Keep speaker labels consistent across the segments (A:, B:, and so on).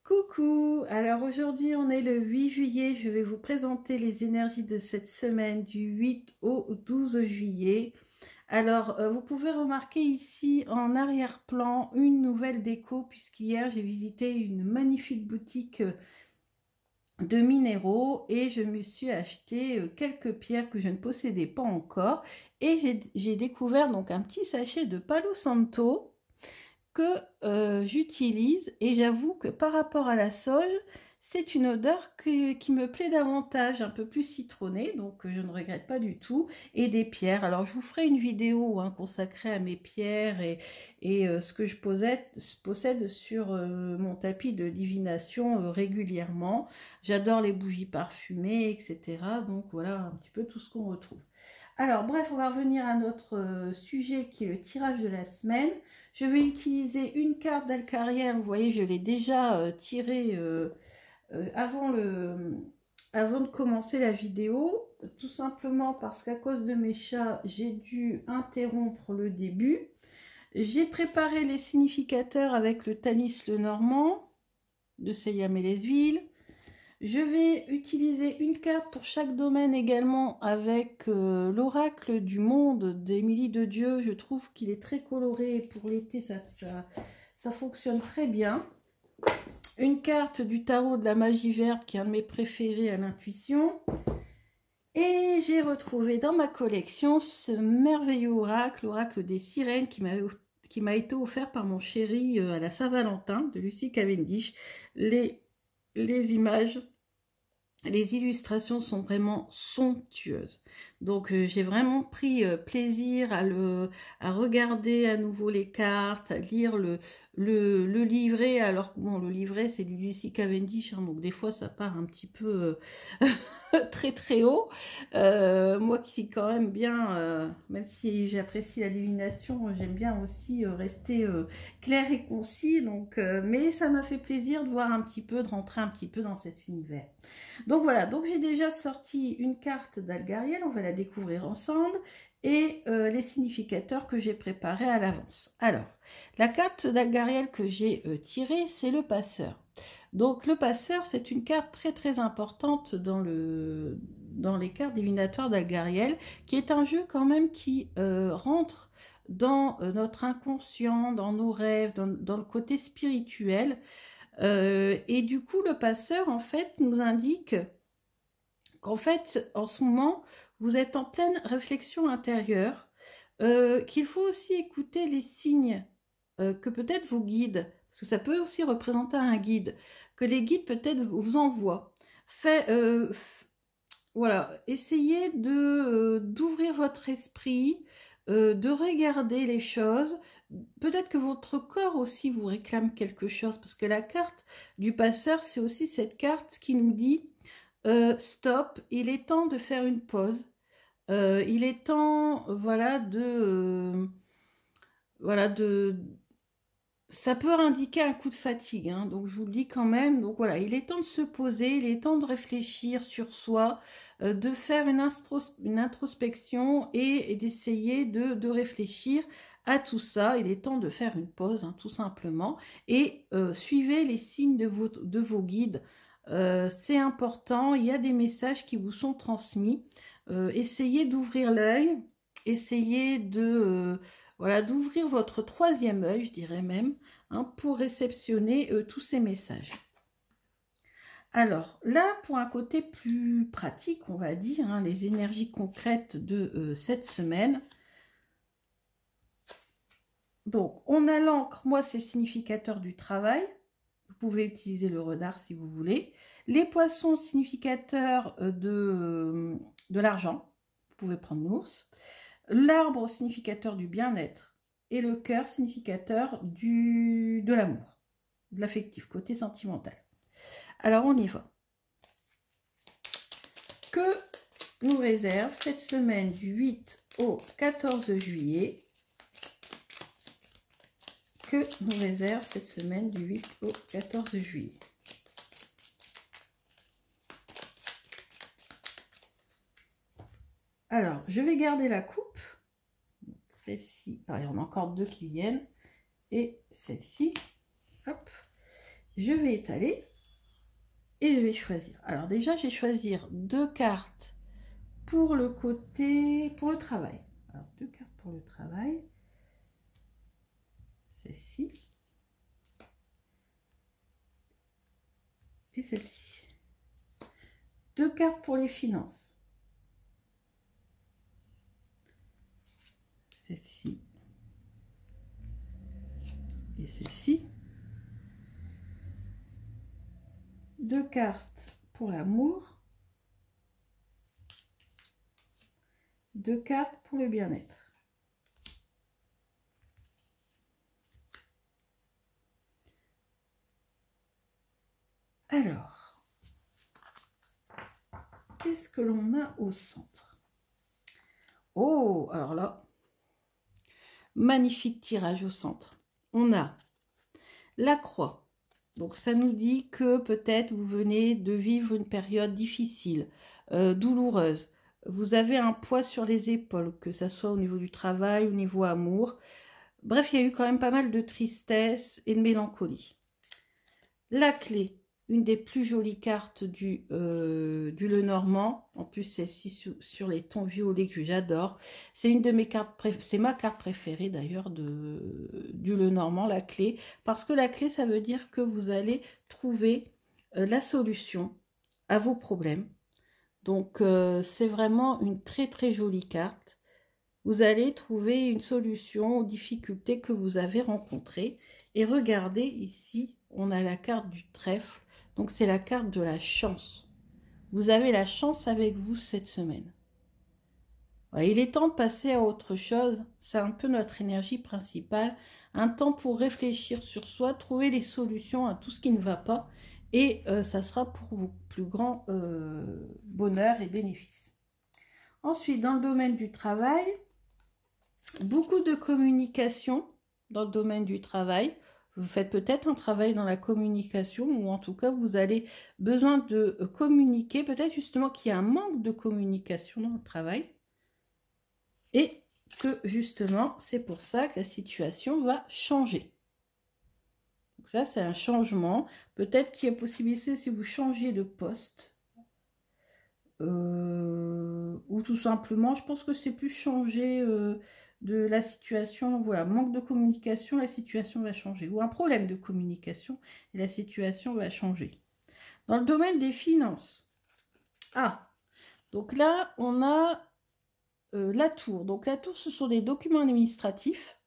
A: Coucou, alors aujourd'hui on est le 8 juillet, je vais vous présenter les énergies de cette semaine du 8 au 12 juillet. Alors vous pouvez remarquer ici en arrière-plan une nouvelle déco puisqu'hier j'ai visité une magnifique boutique de minéraux et je me suis acheté quelques pierres que je ne possédais pas encore et j'ai découvert donc un petit sachet de Palo Santo que j'utilise et j'avoue que par rapport à la sauge, c'est une odeur qui me plaît davantage, un peu plus citronnée, donc je ne regrette pas du tout, et des pierres. Alors je vous ferai une vidéo consacrée à mes pierres et ce que je possède sur mon tapis de divination régulièrement. J'adore les bougies parfumées, etc. Donc voilà un petit peu tout ce qu'on retrouve. Alors bref, on va revenir à notre sujet qui est le tirage de la semaine. Je vais utiliser une carte d'Alcariel. Vous voyez, je l'ai déjà tirée avant de commencer la vidéo. Tout simplement parce qu'à cause de mes chats, j'ai dû interrompre le début. J'ai préparé les significateurs avec le Tanis le Normand de Célia Mélesville. Je vais utiliser une carte pour chaque domaine également avec l'oracle du monde d'Émilie de Dieu. Je trouve qu'il est très coloré et pour l'été, ça fonctionne très bien. Une carte du tarot de la magie verte qui est un de mes préférés à l'intuition. Et j'ai retrouvé dans ma collection ce merveilleux oracle, l'oracle des sirènes qui m'a été offert par mon chéri à la Saint-Valentin de Lucie Cavendish. Les images, les illustrations sont vraiment somptueuses. Donc j'ai vraiment pris plaisir à regarder à nouveau les cartes, à lire le livret. Alors bon, le livret c'est du Lucie Cavendish, hein, donc des fois ça part un petit peu très très haut. Moi qui quand même bien, même si j'apprécie la divination, j'aime bien aussi rester clair et concis. Donc, mais ça m'a fait plaisir de voir un petit peu, de rentrer un petit peu dans cet univers. Donc voilà, donc j'ai déjà sorti une carte d'Algariel, on va la découvrir ensemble, et les significateurs que j'ai préparés à l'avance. Alors, la carte d'Algariel que j'ai tirée, c'est le passeur. Donc le passeur, c'est une carte très très importante dans les cartes divinatoires d'Algariel, qui est un jeu quand même qui rentre dans notre inconscient, dans nos rêves, dans le côté spirituel. Et du coup, le passeur, en fait, nous indique qu'en fait, en ce moment, vous êtes en pleine réflexion intérieure, qu'il faut aussi écouter les signes que peut-être vous guident, parce que ça peut aussi représenter un guide, que les guides peut-être vous envoient. Voilà, essayez d'ouvrir votre esprit, de regarder les choses. Peut-être que votre corps aussi vous réclame quelque chose, parce que la carte du passeur, c'est aussi cette carte qui nous dit stop, il est temps de faire une pause. Il est temps, voilà, ça peut indiquer un coup de fatigue, hein, donc je vous le dis quand même. Donc voilà, il est temps de se poser, il est temps de réfléchir sur soi, de faire une introspection et d'essayer de réfléchir à tout ça. Il est temps de faire une pause, hein, tout simplement, et suivez les signes de vos guides. C'est important, il y a des messages qui vous sont transmis. Essayez d'ouvrir l'œil, essayez voilà, d'ouvrir votre troisième œil, je dirais même, hein, pour réceptionner tous ces messages. Alors là, pour un côté plus pratique, on va dire, hein, les énergies concrètes de cette semaine. Donc, on a l'encre, moi c'est significateur du travail. Vous pouvez utiliser le renard si vous voulez. Les poissons, significateurs de l'argent. Vous pouvez prendre l'ours. L'arbre, significateur du bien-être. Et le cœur, significateur de l'amour, de l'affectif, côté sentimental. Alors, on y va. Que nous réserve cette semaine du 8 au 14 juillet? Que nous réserve cette semaine du 8 au 14 juillet? Alors, je vais garder la coupe. Celle-ci, il y en a encore deux qui viennent. Et celle-ci, hop. je vais étaler et je vais choisir. Alors déjà, je vais choisir 2 cartes pour le côté, pour le travail. Alors 2 cartes pour le travail. Celle-ci. Et celle-ci. 2 cartes pour les finances. Celle-ci. Et celle-ci. 2 cartes pour l'amour. 2 cartes pour le bien-être. Alors, qu'est-ce que l'on a au centre? Oh, alors là, magnifique tirage au centre. On a la croix. Donc ça nous dit que peut-être vous venez de vivre une période difficile, douloureuse. Vous avez un poids sur les épaules, que ce soit au niveau du travail, au niveau amour. Bref, il y a eu quand même pas mal de tristesse et de mélancolie. La clé, une des plus jolies cartes du Lenormand. En plus, celle-ci sur les tons violets que j'adore. C'est une de mes cartes, c'est ma carte préférée d'ailleurs du Lenormand, la clé. Parce que la clé, ça veut dire que vous allez trouver la solution à vos problèmes. Donc, c'est vraiment une très très jolie carte. Vous allez trouver une solution aux difficultés que vous avez rencontrées. Et regardez ici, on a la carte du trèfle. Donc, c'est la carte de la chance. Vous avez la chance avec vous cette semaine. Ouais, il est temps de passer à autre chose. C'est un peu notre énergie principale. Un temps pour réfléchir sur soi, trouver les solutions à tout ce qui ne va pas. Et ça sera pour vos plus grands bonheur et bénéfices. Ensuite, dans le domaine du travail, beaucoup de communication dans le domaine du travail. Vous faites peut-être un travail dans la communication ou en tout cas vous avez besoin de communiquer. Peut-être justement qu'il y a un manque de communication dans le travail et que justement c'est pour ça que la situation va changer. Donc ça c'est un changement. Peut-être qu'il y a possibilité si vous changez de poste ou tout simplement je pense que c'est plus changer de la situation, voilà, manque de communication, la situation va changer. Ou un problème de communication et la situation va changer. Dans le domaine des finances, donc là, on a la tour. Donc la tour, ce sont des documents administratifs,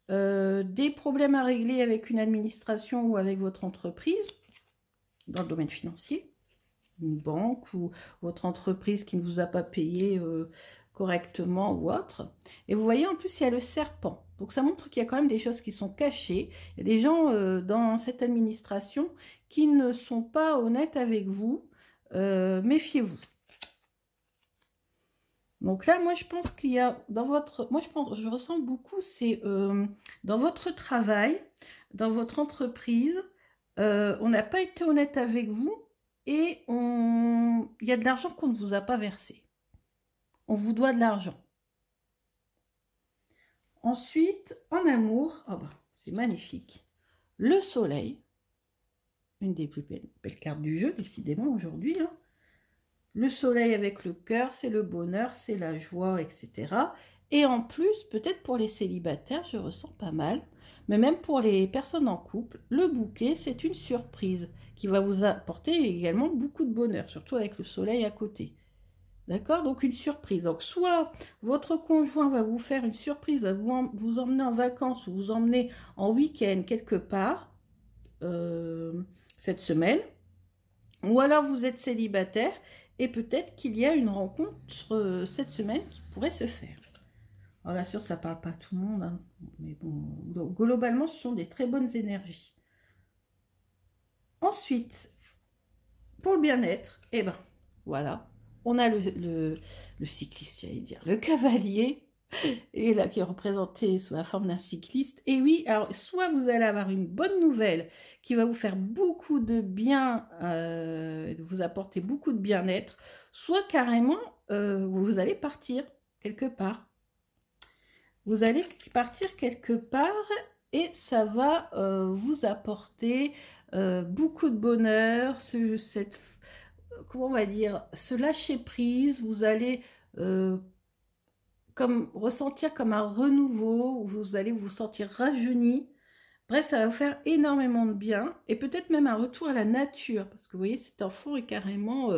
A: des problèmes à régler avec une administration ou avec votre entreprise, dans le domaine financier, une banque ou votre entreprise qui ne vous a pas payé correctement ou autre. Et vous voyez, en plus, il y a le serpent. Donc, ça montre qu'il y a quand même des choses qui sont cachées. Il y a des gens dans cette administration qui ne sont pas honnêtes avec vous. Méfiez-vous. Donc là, moi, je pense qu'il y a dans votre... Moi, je ressens beaucoup, c'est dans votre travail, dans votre entreprise, on n'a pas été honnête avec vous et il y a de l'argent qu'on ne vous a pas versé. On vous doit de l'argent. Ensuite, en amour, oh bah, c'est magnifique. Le soleil, une des plus belles cartes du jeu, décidément, aujourd'hui. Hein. Le soleil avec le cœur, c'est le bonheur, c'est la joie, etc. Et en plus, peut-être pour les célibataires, je ressens pas mal, mais même pour les personnes en couple, le bouquet, c'est une surprise qui va vous apporter également beaucoup de bonheur, surtout avec le soleil à côté. D'accord? Donc une surprise. Donc soit votre conjoint va vous faire une surprise, va vous emmener en vacances ou vous emmener en week-end quelque part cette semaine, ou alors vous êtes célibataire et peut-être qu'il y a une rencontre cette semaine qui pourrait se faire. Alors bien sûr, ça ne parle pas à tout le monde, hein, mais bon, globalement, ce sont des très bonnes énergies. Ensuite, pour le bien-être, eh ben, voilà. On a le cycliste, j'allais dire, le cavalier, et là qui est représenté sous la forme d'un cycliste. Et oui, alors soit vous allez avoir une bonne nouvelle qui va vous faire beaucoup de bien, vous apporter beaucoup de bien-être, soit carrément vous allez partir quelque part. Vous allez partir quelque part et ça va vous apporter beaucoup de bonheur, comment on va dire, ce lâcher prise. Vous allez ressentir comme un renouveau, vous allez vous sentir rajeuni. Bref, ça va vous faire énormément de bien et peut-être même un retour à la nature parce que vous voyez, cet enfant est carrément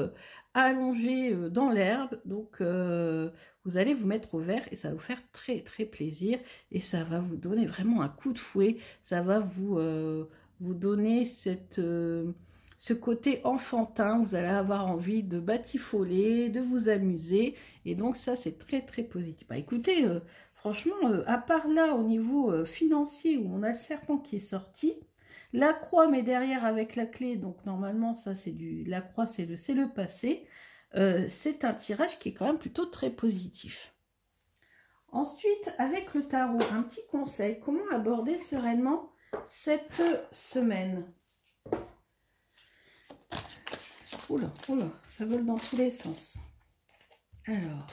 A: allongé dans l'herbe, donc vous allez vous mettre au vert et ça va vous faire très très plaisir et ça va vous donner vraiment un coup de fouet, ça va vous donner ce côté enfantin, vous allez avoir envie de batifoler, de vous amuser et donc ça c'est très très positif. Bah, écoutez, franchement, à part là, au niveau financier, où on a le serpent qui est sorti, la croix, mais derrière avec la clé, donc normalement, ça c'est la croix, c'est le passé. C'est un tirage qui est quand même plutôt très positif. Ensuite, avec le tarot, un petit conseil, comment aborder sereinement cette semaine? Oula, oula, ça vole dans tous les sens. Alors,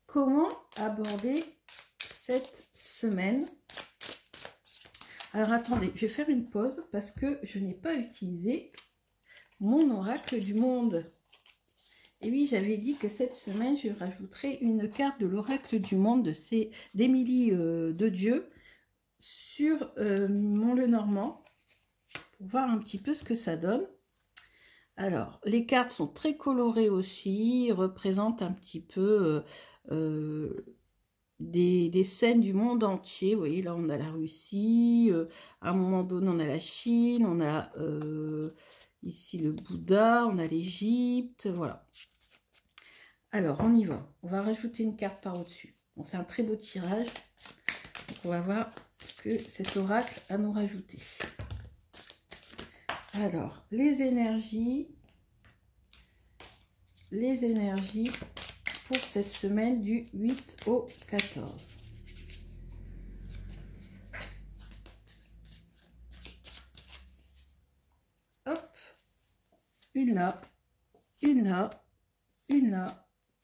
A: comment aborder cette semaine? Alors attendez, je vais faire une pause parce que je n'ai pas utilisé mon oracle du monde. Et oui, j'avais dit que cette semaine, je rajouterai une carte de l'oracle du monde d'Émilie de Dieu sur mon Lenormand pour voir un petit peu ce que ça donne. Alors, les cartes sont très colorées aussi, représentent un petit peu des scènes du monde entier. Vous voyez, là, on a la Russie, à un moment donné, on a la Chine, on a ici le Bouddha, on a l'Égypte, voilà. Alors, on y va. On va rajouter une carte par au-dessus. Bon, c'est un très beau tirage. Donc, on va voir ce que cet oracle a nous rajouter. Alors, les énergies pour cette semaine du 8 au 14. Hop, une là, une là, une là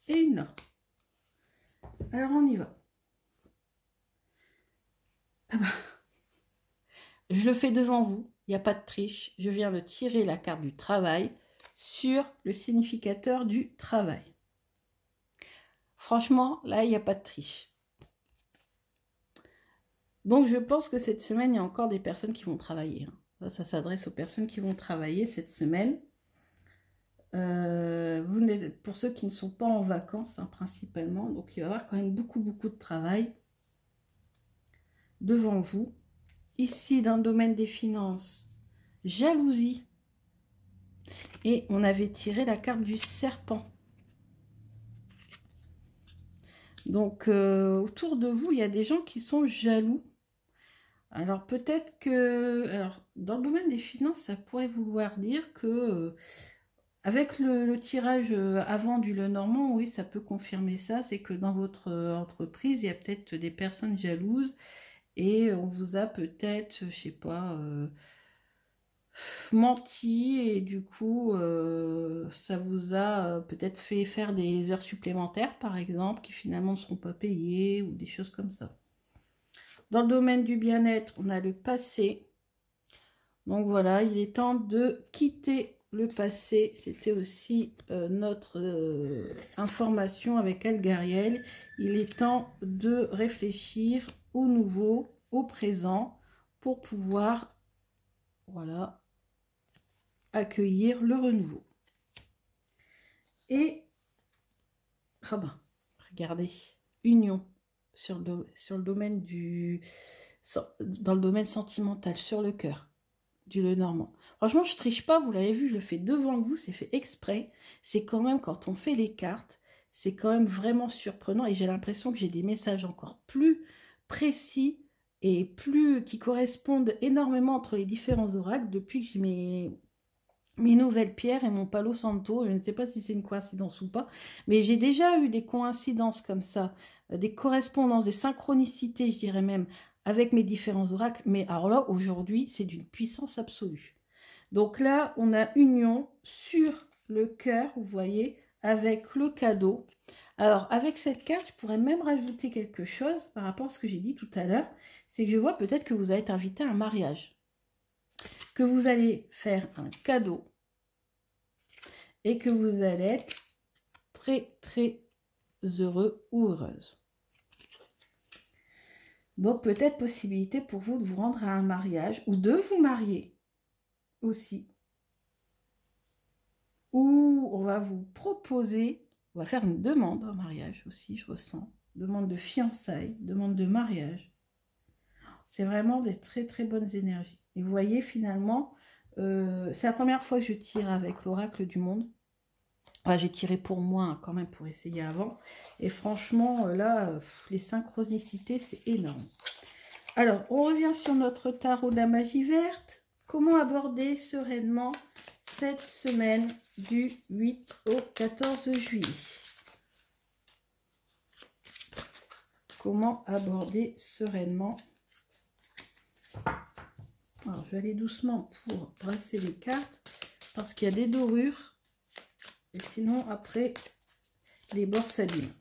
A: et une là. Alors, on y va. Ah bah, je le fais devant vous. Il n'y a pas de triche, je viens de tirer la carte du travail sur le significateur du travail. Franchement, là, il n'y a pas de triche. Donc, je pense que cette semaine, il y a encore des personnes qui vont travailler. Ça s'adresse aux personnes qui vont travailler cette semaine. Pour ceux qui ne sont pas en vacances, principalement. Donc, il va y avoir quand même beaucoup de travail devant vous. Ici, dans le domaine des finances, jalousie. Et on avait tiré la carte du serpent. Donc, autour de vous, il y a des gens qui sont jaloux. Alors, peut-être que... Alors, dans le domaine des finances, ça pourrait vouloir dire que... avec le tirage avant du Lenormand, oui, ça peut confirmer ça. C'est que dans votre entreprise, il y a peut-être des personnes jalouses. Et on vous a peut-être, je sais pas... menti et du coup ça vous a peut-être fait faire des heures supplémentaires par exemple qui finalement ne seront pas payées ou des choses comme ça. Dans le domaine du bien-être, on a le passé. Donc voilà, il est temps de quitter le passé. C'était aussi notre information avec Algariel. Il est temps de réfléchir au nouveau, au présent pour pouvoir voilà accueillir le renouveau. Et ah ben, regardez, union sur le domaine dans le domaine sentimental, sur le cœur du Lenormand. Franchement, je triche pas, vous l'avez vu, je le fais devant vous, c'est fait exprès. C'est quand même, quand on fait les cartes, c'est quand même vraiment surprenant et j'ai l'impression que j'ai des messages encore plus précis et qui correspondent énormément entre les différents oracles depuis que j'ai mes nouvelles pierres et mon Palo Santo. Je ne sais pas si c'est une coïncidence ou pas, mais j'ai déjà eu des coïncidences comme ça, des correspondances, des synchronicités, je dirais même, avec mes différents oracles. Mais alors là, aujourd'hui, c'est d'une puissance absolue. Donc là, on a union sur le cœur, vous voyez, avec le cadeau. Alors, avec cette carte, je pourrais même rajouter quelque chose par rapport à ce que j'ai dit tout à l'heure. C'est que je vois peut-être que vous allez être invité à un mariage. que vous allez faire un cadeau et que vous allez être très, très heureux ou heureuse. Donc, peut-être possibilité pour vous de vous rendre à un mariage ou de vous marier aussi. Ou on va vous proposer, on va faire une demande en mariage aussi, je ressens. Demande de fiançailles, demande de mariage. C'est vraiment des très très bonnes énergies. Et vous voyez finalement, c'est la première fois que je tire avec l'oracle du monde. Enfin, j'ai tiré pour moi hein, quand même pour essayer avant. Et franchement, là, les synchronicités, c'est énorme. Alors, on revient sur notre tarot de la magie verte. Comment aborder sereinement cette semaine du 8 au 14 juillet? Comment aborder sereinement? Alors, je vais aller doucement pour brasser les cartes parce qu'il y a des dorures. Et sinon, après, les bords s'abîment.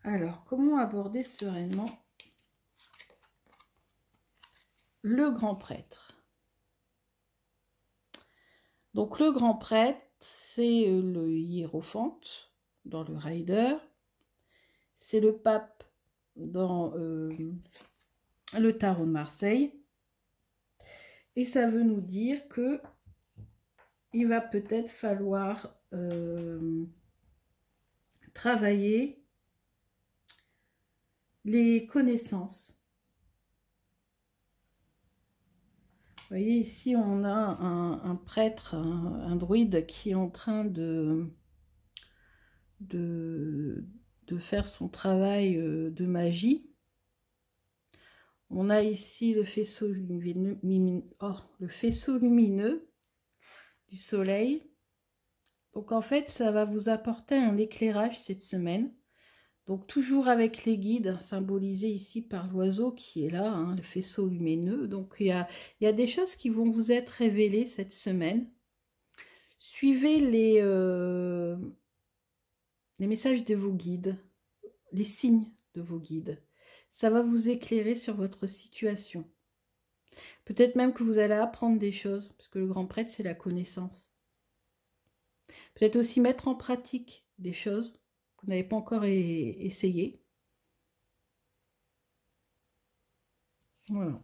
A: Alors, comment aborder sereinement le grand prêtre? Donc, le grand prêtre, c'est le hiérophante dans le Rider. C'est le pape dans le tarot de Marseille. Et ça veut nous dire que il va peut-être falloir travailler les connaissances. Vous voyez, ici, on a un prêtre, un druide qui est en train de faire son travail de magie. On a ici le faisceau lumineux, le faisceau lumineux du soleil. Donc, en fait, ça va vous apporter un éclairage cette semaine. Donc, toujours avec les guides, symbolisés ici par l'oiseau qui est là, hein, le faisceau lumineux. Donc, il y a des choses qui vont vous être révélées cette semaine. Suivez les messages de vos guides, les signes de vos guides. Ça va vous éclairer sur votre situation. Peut-être même que vous allez apprendre des choses, parce que le grand prêtre, c'est la connaissance. Peut-être aussi mettre en pratique des choses que vous n'avez pas encore essayé. Voilà.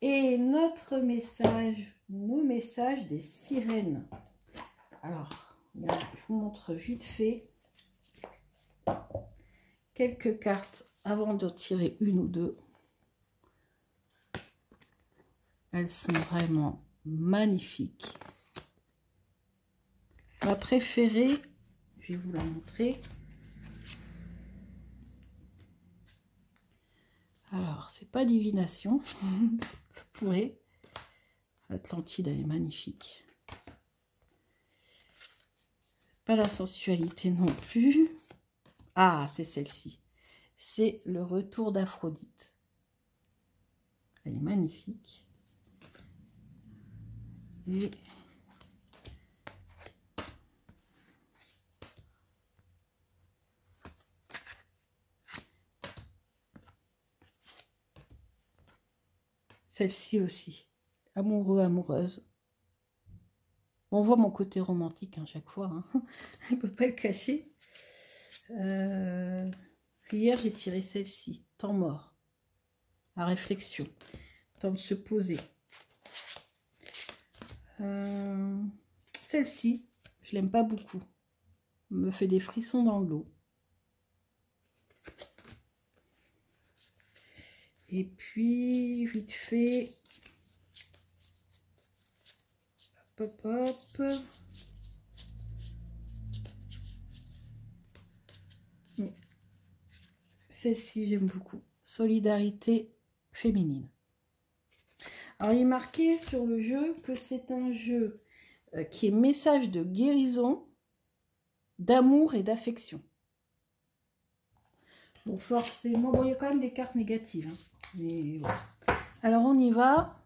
A: Et notre message, nos messages des sirènes. Alors, je vous montre vite fait quelques cartes avant de tirer une ou deux. Elles sont vraiment magnifiques. Ma préférée, je vais vous la montrer. Alors, c'est pas divination, ça pourrait. L'Atlantide, elle est magnifique. Pas la sensualité non plus. Ah, c'est celle-ci. C'est le retour d'Aphrodite. Elle est magnifique. Et celle-ci aussi. Amoureux, amoureuse. On voit mon côté romantique à chaque fois. Hein. Je ne peux pas le cacher. Hier, j'ai tiré celle-ci. Temps mort. La réflexion. Temps de se poser. Celle-ci, je l'aime pas beaucoup. Elle me fait des frissons dans le dos. Et puis, vite fait, hop, hop, hop. Celle-ci, j'aime beaucoup. Solidarité féminine. Alors, il est marqué sur le jeu que c'est un jeu qui est message de guérison, d'amour et d'affection. Donc, forcément, bon, il y a quand même des cartes négatives. Hein, mais voilà. Alors, on y va.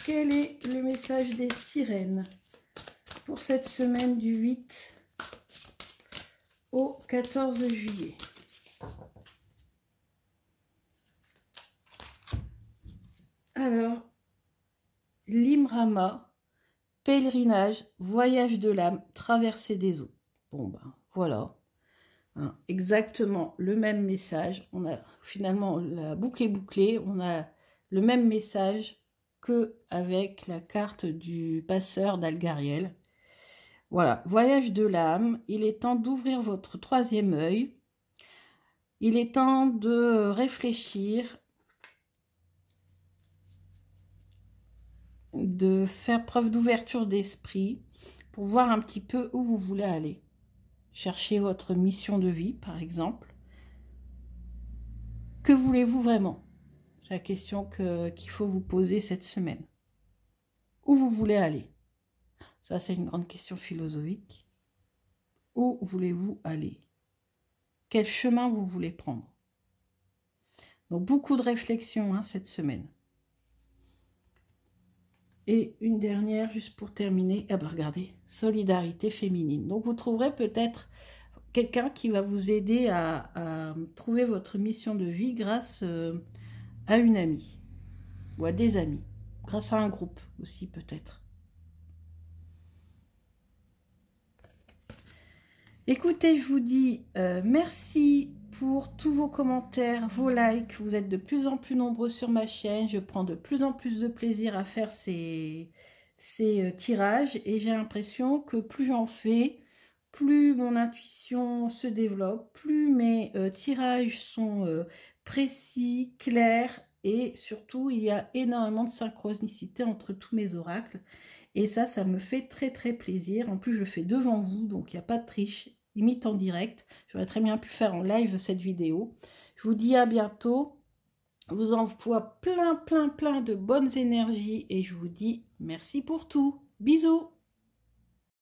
A: Quel est le message des sirènes pour cette semaine du 8 au 14 juillet? Limrama, pèlerinage, voyage de l'âme, traversée des eaux. Bon ben voilà, hein, exactement le même message. On a finalement la boucle est bouclée, on a le même message que avec la carte du passeur d'Algariel. Voilà, voyage de l'âme, il est temps d'ouvrir votre troisième œil. Il est temps de réfléchir, de faire preuve d'ouverture d'esprit pour voir un petit peu où vous voulez aller. Cherchez votre mission de vie, par exemple. Que voulez-vous vraiment? C'est la question qu'il faut vous poser cette semaine. Où vous voulez aller? Ça, c'est une grande question philosophique. Où voulez-vous aller? Quel chemin vous voulez prendre? Donc, beaucoup de réflexions hein, cette semaine. Et une dernière, juste pour terminer. Ah ben regardez, solidarité féminine. Donc, vous trouverez peut-être quelqu'un qui va vous aider à trouver votre mission de vie grâce à une amie ou à des amis. Grâce à un groupe aussi peut-être. Écoutez, je vous dis merci pour tous vos commentaires, vos likes. Vous êtes de plus en plus nombreux sur ma chaîne. Je prends de plus en plus de plaisir à faire ces tirages. Et j'ai l'impression que plus j'en fais, plus mon intuition se développe, plus mes tirages sont précis, clairs. Et surtout, il y a énormément de synchronicité entre tous mes oracles. Et ça me fait très très plaisir. En plus, je le fais devant vous, donc il n'y a pas de triche. Limite en direct. J'aurais très bien pu faire en live cette vidéo. Je vous dis à bientôt. Je vous envoie plein de bonnes énergies et je vous dis merci pour tout. Bisous.